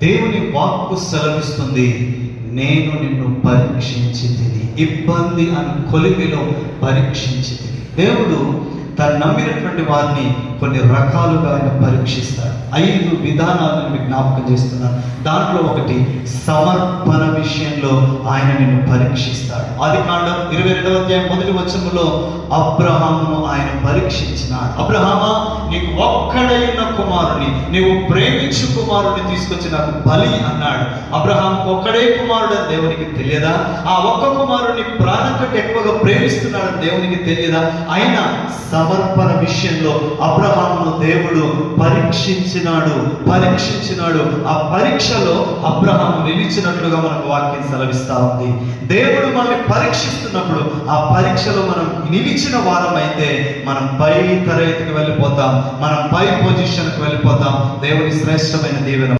దేవుని వాక్కు సెలవిస్తుంది, నేను నిన్ను పరీక్షించి తిని, ఇబ్బంది అను కొలిమిలో పరీక్షించి తిని. దేవుడు తను నమ్మినటువంటి వారిని కొన్ని రకాలుగా ఆయన పరీక్షిస్తాడు. 5 విధానాలను మీకు జ్ఞాపకం చేస్తున్నాను. దాంట్లో ఒకటి సమర్పణ విషయంలో ఆయన నిన్ను పరీక్షిస్తాడు. ఆదికాండం 22వ అధ్యాయం 1వ వచనంలో అబ్రహామును ఆయన పరీక్షించినాడు. అబ్రహామా, నీకు ఒక్కడైన కుమారుని, నీవు ప్రేమించు కుమారుని తీసుకొచ్చి నాకు బలి అన్నాడు. అబ్రహాంకు ఒక్కడే కుమారుడు అని దేవునికి తెలియదా? ఆ ఒక్క కుమారుని ప్రాణం కంటే ఎక్కువగా ప్రేమిస్తున్నాడని దేవునికి తెలియదా? ఆయన సమర్పణ విషయంలో అబ్రహామును దేవుడు పరీక్షించినాడు. ఆ పరీక్షలో అబ్రహాము నిలిచినట్లుగా మనకు వాక్యం సెలవిస్తా ఉంది. దేవుడు మనల్ని పరీక్షిస్తున్నప్పుడు ఆ పరీక్షలో మనం నిలిచిన వారం అయితే మనం పై తరగతికి వెళ్ళిపోతాం, మనం పై పొజిషన్కి వెళ్ళిపోతాం. దేవుని శ్రేష్టమైన దీవెన